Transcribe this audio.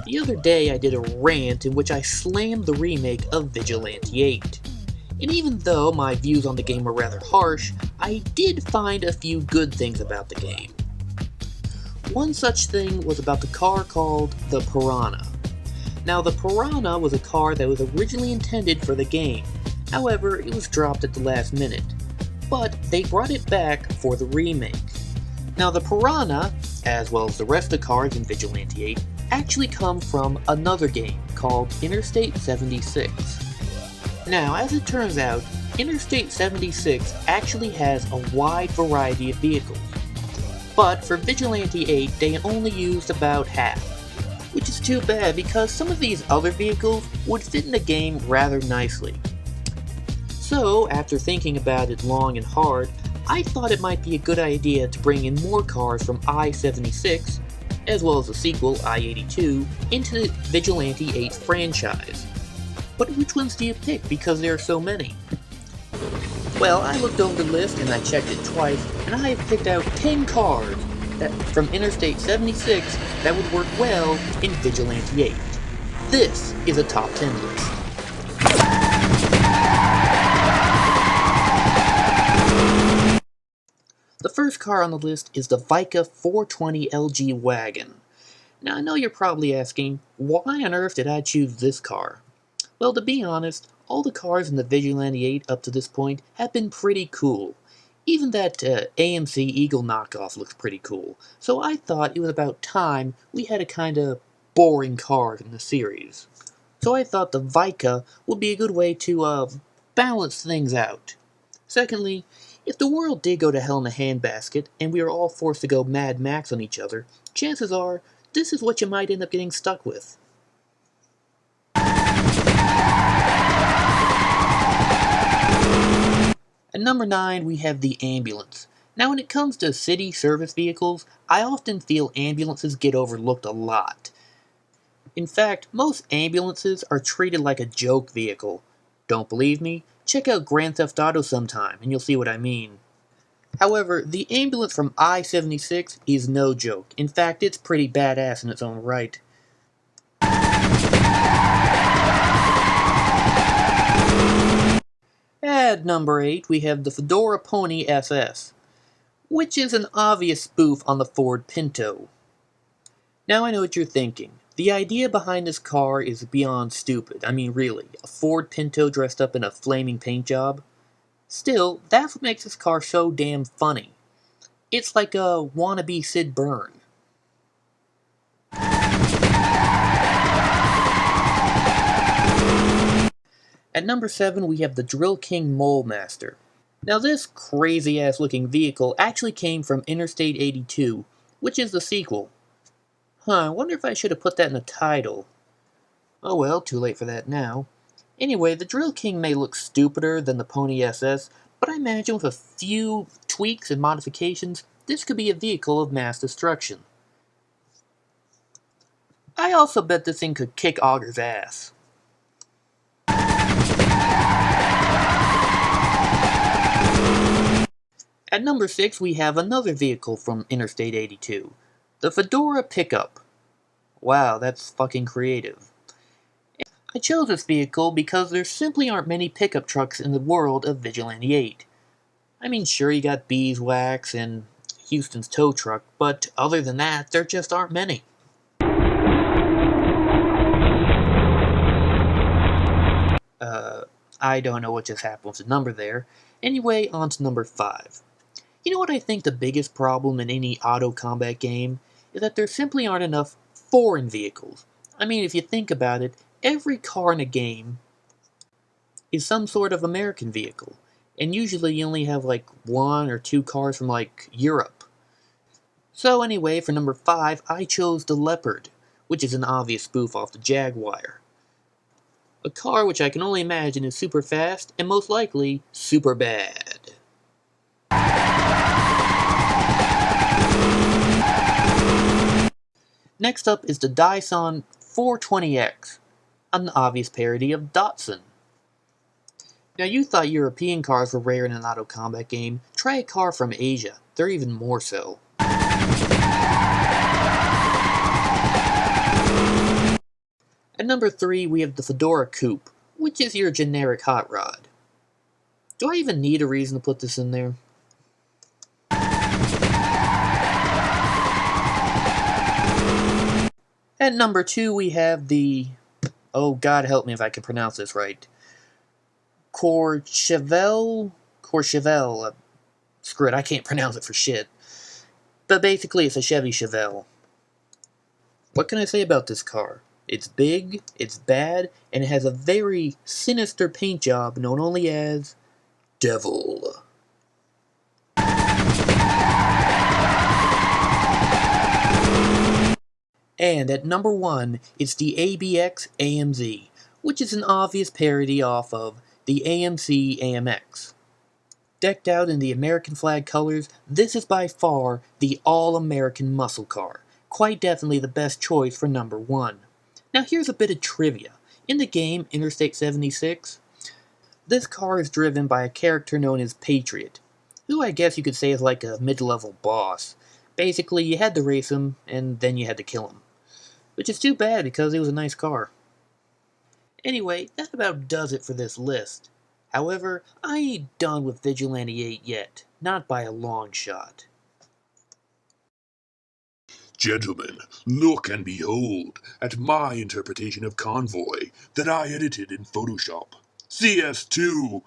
The other day I did a rant in which I slammed the remake of Vigilante 8. And even though my views on the game were rather harsh, I did find a few good things about the game. One such thing was about the car called the Piranha. Now the Piranha was a car that was originally intended for the game, however it was dropped at the last minute, but they brought it back for the remake. Now the Piranha, as well as the rest of the cars in Vigilante 8, actually come from another game called Interstate 76. Now, as it turns out, Interstate 76 actually has a wide variety of vehicles, but for Vigilante 8 they only used about half, which is too bad because some of these other vehicles would fit in the game rather nicely. So, after thinking about it long and hard, I thought it might be a good idea to bring in more cars from I76, as well as the sequel, I82, into the Vigilante 8 franchise. But which ones do you pick because there are so many? Well, I looked over the list and I checked it twice, and I have picked out 10 cars from Interstate 76 that would work well in Vigilante 8. This is a top 10 list. The first car on the list is the Vika 420 LG wagon. Now I know you're probably asking, why on earth did I choose this car? Well, to be honest, all the cars in the Vigilante 8 up to this point have been pretty cool. Even that AMC Eagle knockoff looks pretty cool, so I thought it was about time we had a kinda boring car in the series. So I thought the Vika would be a good way to balance things out. Secondly, if the world did go to hell in a handbasket and we were all forced to go Mad Max on each other, chances are this is what you might end up getting stuck with. At number 9, we have the ambulance. Now when it comes to city service vehicles, I often feel ambulances get overlooked a lot. In fact, most ambulances are treated like a joke vehicle. Don't believe me? Check out Grand Theft Auto sometime and you'll see what I mean. However, the ambulance from I-76 is no joke. In fact, it's pretty badass in its own right. At number 8, we have the Fedora Pony SS, which is an obvious spoof on the Ford Pinto. Now I know what you're thinking. The idea behind this car is beyond stupid. I mean, really, a Ford Pinto dressed up in a flaming paint job? Still, that's what makes this car so damn funny. It's like a wannabe Sid Burn. At number 7, we have the Drill King Mole Master. Now this crazy-ass looking vehicle actually came from Interstate 82, which is the sequel. I wonder if I should have put that in the title. Oh well, too late for that now. Anyway, the Drill King may look stupider than the Pony SS, but I imagine with a few tweaks and modifications, this could be a vehicle of mass destruction. I also bet this thing could kick Augur's ass. At number 6, we have another vehicle from Interstate 82, the Fedora Pickup. Wow, that's fucking creative. I chose this vehicle because there simply aren't many pickup trucks in the world of Vigilante 8. I mean, sure, you got Beeswax and Houston's tow truck, but other than that, there just aren't many. I don't know what just happened with the number there. Anyway, on to number 5. You know what I think the biggest problem in any auto combat game is that there simply aren't enough foreign vehicles. I mean, if you think about it, every car in a game is some sort of American vehicle, and usually you only have like 1 or 2 cars from like Europe. So anyway, for number 5, I chose the Leopard, which is an obvious spoof off the Jaguar. A car which I can only imagine is super fast and most likely super bad. Next up is the Dyson 420X, an obvious parody of Datsun. Now you thought European cars were rare in an auto combat game, try a car from Asia, they're even more so. At number 3, we have the Fedora Coupe, which is your generic hot rod. Do I even need a reason to put this in there? At number 2, we have the... oh, God help me if I can pronounce this right. Courchevel? Screw it, I can't pronounce it for shit. But basically, it's a Chevy Chevelle. What can I say about this car? It's big, it's bad, and it has a very sinister paint job known only as Devil. And at number 1, it's the ABX AMZ, which is an obvious parody off of the AMC AMX. Decked out in the American flag colors, this is by far the all-American muscle car. Quite definitely the best choice for number 1. Now here's a bit of trivia. In the game Interstate 76, this car is driven by a character known as Patriot, who I guess you could say is like a mid-level boss. Basically, you had to race him, and then you had to kill him. Which is too bad because it was a nice car. Anyway, that about does it for this list. However, I ain't done with Vigilante 8 yet, not by a long shot. Gentlemen, look and behold at my interpretation of Convoy that I edited in Photoshop. CS2